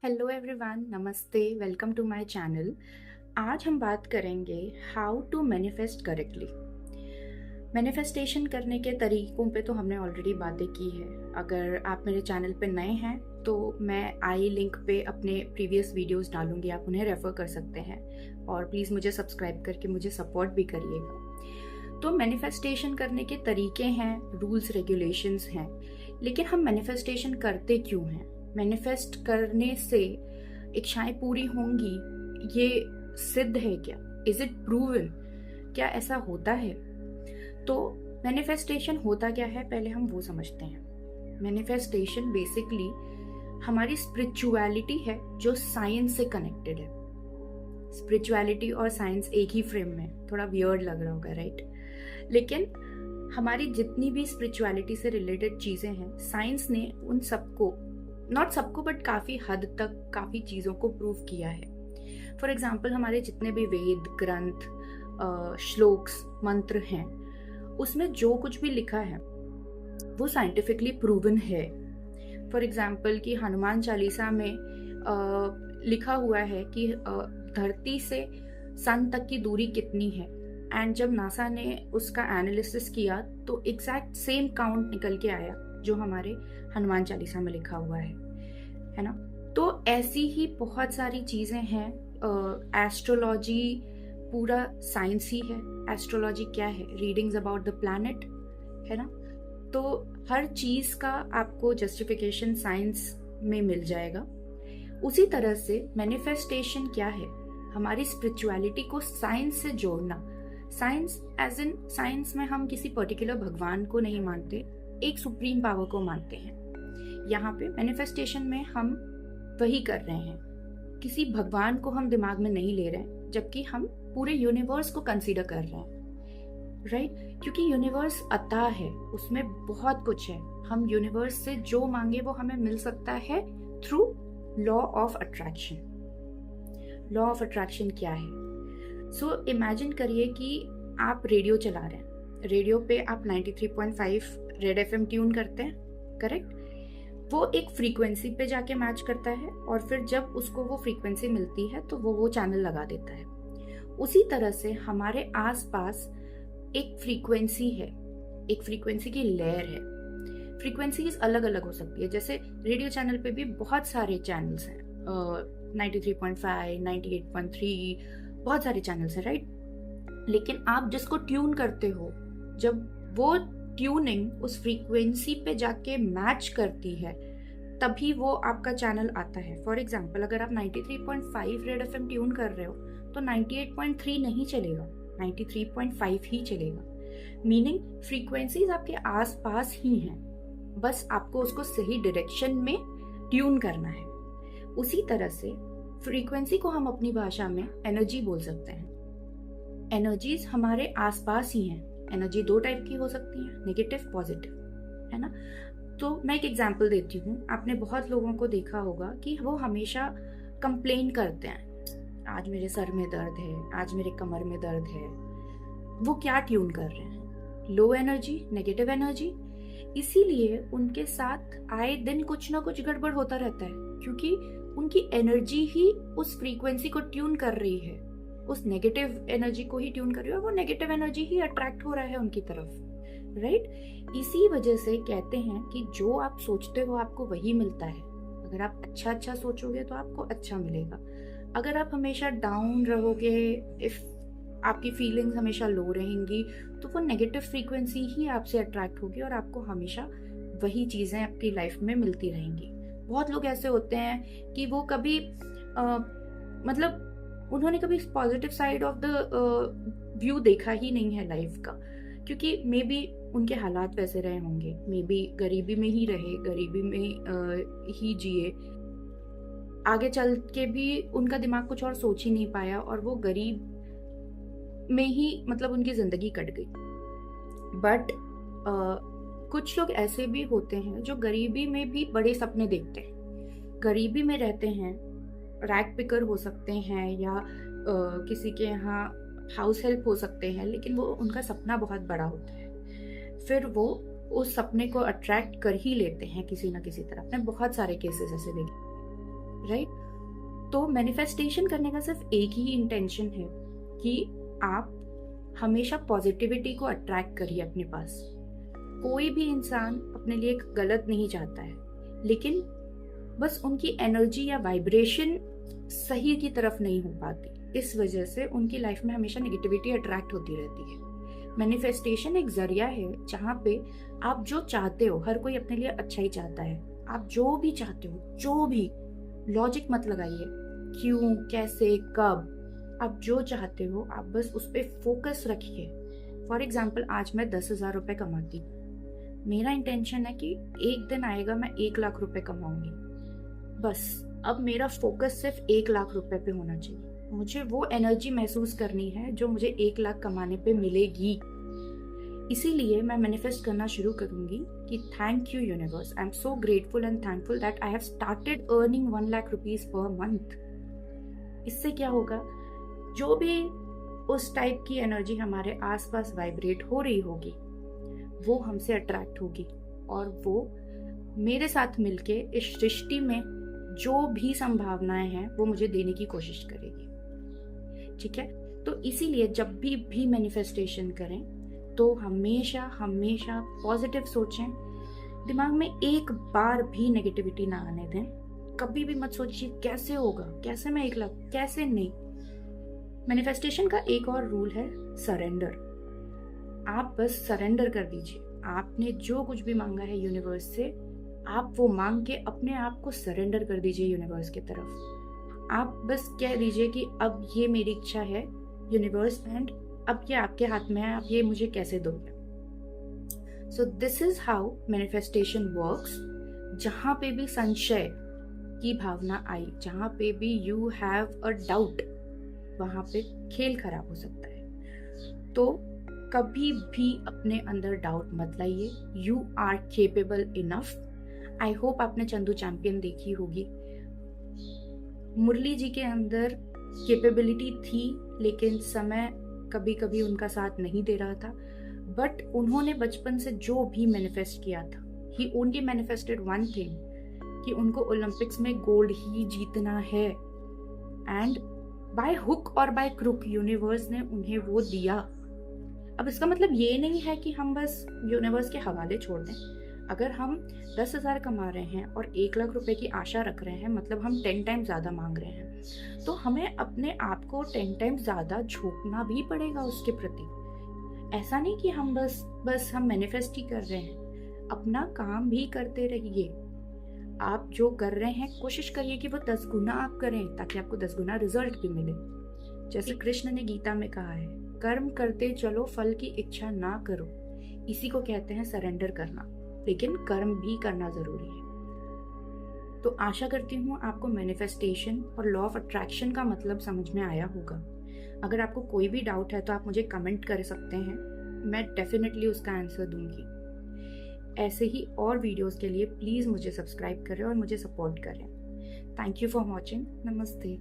Hello everyone, नमस्ते, welcome to my channel. आज हम बात करेंगे how to manifest correctly. Manifestation करने के तरीकों पे तो हमने ऑलरेडी बातें की है। अगर आप मेरे चैनल पे नए हैं तो मैं आई लिंक पे अपने प्रीवियस वीडियोस डालूंगी, आप उन्हें रेफ़र कर सकते हैं और प्लीज़ मुझे सब्सक्राइब करके मुझे सपोर्ट भी करिएगा। तो मैनिफेस्टेशन करने के तरीके हैं, रूल्स रेगुलेशंस हैं, लेकिन हम मैनिफेस्टेशन करते क्यों हैं? मैनिफेस्ट करने से इच्छाएं पूरी होंगी, ये सिद्ध है क्या? Is it proven? क्या ऐसा होता है? तो मैनिफेस्टेशन होता क्या है, पहले हम वो समझते हैं। मैनिफेस्टेशन बेसिकली हमारी स्पिरिचुअलिटी है जो साइंस से कनेक्टेड है। स्पिरिचुअलिटी और साइंस एक ही फ्रेम में, थोड़ा वियर्ड लग रहा होगा, राइट? लेकिन हमारी जितनी भी स्पिरिचुअलिटी से रिलेटेड चीज़ें हैं, साइंस ने उन सबको, नॉट सबको बट काफ़ी हद तक काफ़ी चीज़ों को प्रूव किया है। फॉर एग्जाम्पल, हमारे जितने भी वेद ग्रंथ, श्लोक्स, मंत्र हैं, उसमें जो कुछ भी लिखा है वो साइंटिफिकली प्रूवन है। फॉर एग्जाम्पल कि हनुमान चालीसा में लिखा हुआ है कि धरती से सन तक की दूरी कितनी है, एंड जब नासा ने उसका एनालिसिस किया तो एग्जैक्ट सेम काउंट निकल के आया जो हमारे हनुमान चालीसा में लिखा हुआ है ना? तो ऐसी ही बहुत सारी चीज़ें हैं। एस्ट्रोलॉजी पूरा साइंस ही है। एस्ट्रोलॉजी क्या है? रीडिंग्स अबाउट द प्लैनेट, है ना? तो हर चीज़ का आपको जस्टिफिकेशन साइंस में मिल जाएगा। उसी तरह से मैनिफेस्टेशन क्या है? हमारी स्पिरिचुअलिटी को साइंस से जोड़ना। साइंस एज इन साइंस में हम किसी पर्टिकुलर भगवान को नहीं मानते, एक सुप्रीम पावर को मानते हैं। यहाँ पे मैनिफेस्टेशन में हम वही कर रहे हैं, किसी भगवान को हम दिमाग में नहीं ले रहे हैं, जबकि हम पूरे यूनिवर्स को कंसीडर कर रहे हैं, राइट? क्योंकि यूनिवर्स अथाह है, उसमें बहुत कुछ है। हम यूनिवर्स से जो मांगे वो हमें मिल सकता है through law of attraction. Law of attraction क्या है? सो इमेजिन करिए कि आप रेडियो चला रहे हैं। रेडियो पे आप 93.5 रेड एफएम ट्यून करते हैं, करेक्ट? वो एक फ्रीक्वेंसी पे जाके मैच करता है और फिर जब उसको वो फ्रीक्वेंसी मिलती है तो वो चैनल लगा देता है। उसी तरह से हमारे आसपास एक फ्रीक्वेंसी है, एक फ्रीक्वेंसी की लेयर है। फ्रीक्वेंसीज अलग अलग हो सकती है। जैसे रेडियो चैनल पे भी बहुत सारे चैनल्स हैं, 93.5, 98.3, बहुत सारे चैनल्स हैं, राइट? लेकिन आप जिसको ट्यून करते हो, जब वो ट्यूनिंग उस फ्रीक्वेंसी पे जाके मैच करती है तभी वो आपका चैनल आता है। फॉर एग्जाम्पल, अगर आप 93.5 रेड एफएम ट्यून कर रहे हो तो 98.3 नहीं चलेगा, 93.5 ही चलेगा। मीनिंग फ्रीक्वेंसीज आपके आसपास ही हैं, बस आपको उसको सही डायरेक्शन में ट्यून करना है। उसी तरह से फ्रीक्वेंसी को हम अपनी भाषा में एनर्जी बोल सकते हैं। एनर्जीज हमारे आसपास ही हैं। एनर्जी दो टाइप की हो सकती है, नेगेटिव, पॉजिटिव, है ना? तो मैं एक एग्जांपल देती हूँ। आपने बहुत लोगों को देखा होगा कि वो हमेशा कंप्लेन करते हैं, आज मेरे सर में दर्द है, आज मेरे कमर में दर्द है। वो क्या ट्यून कर रहे हैं? Low energy, negative energy. इसीलिए उनके साथ आए दिन कुछ ना कुछ गड़बड़ होता रहता है, क्योंकि उनकी एनर्जी ही उस फ्रीक्वेंसी को ट्यून कर रही है, उस नेगेटिव एनर्जी को ही ट्यून कर रही है, और वो नेगेटिव एनर्जी ही अट्रैक्ट हो रहा है उनकी तरफ, राइट? इसी वजह से कहते हैं कि जो आप सोचते हो आपको वही मिलता है। अगर आप अच्छा सोचोगे तो आपको अच्छा मिलेगा। अगर आप हमेशा डाउन रहोगे, इफ आपकी फीलिंग्स हमेशा लो रहेंगी, तो वो नेगेटिव फ्रीक्वेंसी ही आपसे अट्रैक्ट होगी और आपको हमेशा वही चीज़ें आपकी लाइफ में मिलती रहेंगी। बहुत लोग ऐसे होते हैं कि वो कभी मतलब उन्होंने कभी positive side of the view देखा ही नहीं है लाइफ का, क्योंकि मे बी उनके हालात वैसे रहे होंगे, मे बी गरीबी में ही रहे, गरीबी में ही जिए, आगे चल के भी उनका दिमाग कुछ और सोच ही नहीं पाया और वो गरीब में ही मतलब उनकी जिंदगी कट गई। बट कुछ लोग ऐसे भी होते हैं जो गरीबी में भी बड़े सपने देखते हैं। गरीबी में रहते हैं, रैग पिकर हो सकते हैं या किसी के यहाँ हाउस हेल्प हो सकते हैं, लेकिन वो उनका सपना बहुत बड़ा होता है। फिर वो उस सपने को अट्रैक्ट कर ही लेते हैं किसी ना किसी तरह। आपने बहुत सारे केसेस ऐसे देखे। राइट? तो मैनिफेस्टेशन करने का सिर्फ एक ही इंटेंशन है कि आप हमेशा पॉजिटिविटी को अट्रैक्ट करिए अपने पास। कोई भी इंसान अपने लिए गलत नहीं चाहता है, लेकिन बस उनकी एनर्जी या वाइब्रेशन सही की तरफ नहीं हो पाती, इस वजह से उनकी लाइफ में हमेशा नेगेटिविटी अट्रैक्ट होती रहती है। मैनिफेस्टेशन एक जरिया है जहाँ पे आप जो चाहते हो, हर कोई अपने लिए अच्छा ही चाहता है, आप जो भी चाहते हो, जो भी, लॉजिक मत लगाइए क्यों, कैसे, कब, आप जो चाहते हो आप बस उस पर फोकस रखिए। फॉर एग्जाम्पल, आज मैं 10,000 रुपये कमाती हूँ, मेरा इंटेंशन है कि एक दिन आएगा मैं 1,00,000 रुपये कमाऊंगी, बस अब मेरा फोकस सिर्फ 1,00,000 रुपये पे होना चाहिए। मुझे वो एनर्जी महसूस करनी है जो मुझे 1,00,000 कमाने पे मिलेगी। इसीलिए मैं मैनिफेस्ट करना शुरू करूंगी कि thank you universe, I am so grateful and thankful that I have started earning 1,00,000 rupees per month. इससे क्या होगा, जो भी उस टाइप की एनर्जी हमारे आसपास वाइब्रेट हो रही होगी वो हमसे अट्रैक्ट होगी, और वो मेरे साथ मिलके इस सृष्टि में जो भी संभावनाएं हैं वो मुझे देने की कोशिश करेगी। ठीक है? तो इसीलिए जब भी मैनिफेस्टेशन करें तो हमेशा हमेशा पॉजिटिव सोचें, दिमाग में एक बार भी नेगेटिविटी ना आने दें। कभी भी मत सोचिए कैसे होगा, कैसे मैं 1,00,000, कैसे नहीं। मैनिफेस्टेशन का एक और रूल है सरेंडर। आप बस सरेंडर कर दीजिए, आपने जो कुछ भी मांगा है यूनिवर्स से, आप वो मांग के अपने आप को सरेंडर कर दीजिए यूनिवर्स की तरफ। आप बस कह दीजिए कि अब ये मेरी इच्छा है यूनिवर्स, एंड अब ये आपके हाथ में है, आप ये मुझे कैसे दोगे। So this is how manifestation works. जहाँ पे भी संशय की भावना आई, जहाँ पे भी यू हैव अ डाउट, वहाँ पे खेल खराब हो सकता है। तो कभी भी अपने अंदर डाउट मत लाइए, you are capable enough. I hope आपने चंदू चैंपियन देखी होगी। मुरली जी के अंदर कैपेबिलिटी थी, लेकिन समय कभी कभी उनका साथ नहीं दे रहा था, बट उन्होंने बचपन से जो भी मैनिफेस्ट किया था, ही ओनली मैनिफेस्टेड वन थिंग, कि उनको ओलंपिक्स में गोल्ड ही जीतना है, एंड बाय हुक और बाय क्रुक यूनिवर्स ने उन्हें वो दिया। अब इसका मतलब ये नहीं है कि हम बस यूनिवर्स के हवाले छोड़ दें। अगर हम 10,000 कमा रहे हैं और 1,00,000 रुपए की आशा रख रहे हैं, मतलब हम 10 टाइम ज़्यादा मांग रहे हैं, तो हमें अपने आप को 10 टाइम ज़्यादा झोंकना भी पड़ेगा उसके प्रति। ऐसा नहीं कि हम बस हम मैनिफेस्ट ही कर रहे हैं, अपना काम भी करते रहिए। आप जो कर रहे हैं कोशिश करिए कि वो 10 गुना आप करें, ताकि आपको 10 गुना रिजल्ट भी मिले। जैसे कृष्ण ने गीता में कहा है, कर्म करते चलो फल की इच्छा ना करो। इसी को कहते हैं सरेंडर करना, लेकिन कर्म भी करना जरूरी है। तो आशा करती हूँ आपको मैनिफेस्टेशन और लॉ ऑफ अट्रैक्शन का मतलब समझ में आया होगा। अगर आपको कोई भी डाउट है तो आप मुझे कमेंट कर सकते हैं, मैं डेफिनेटली उसका आंसर दूंगी। ऐसे ही और वीडियोस के लिए प्लीज़ मुझे सब्सक्राइब करें और मुझे सपोर्ट करें। Thank you for watching. नमस्ते।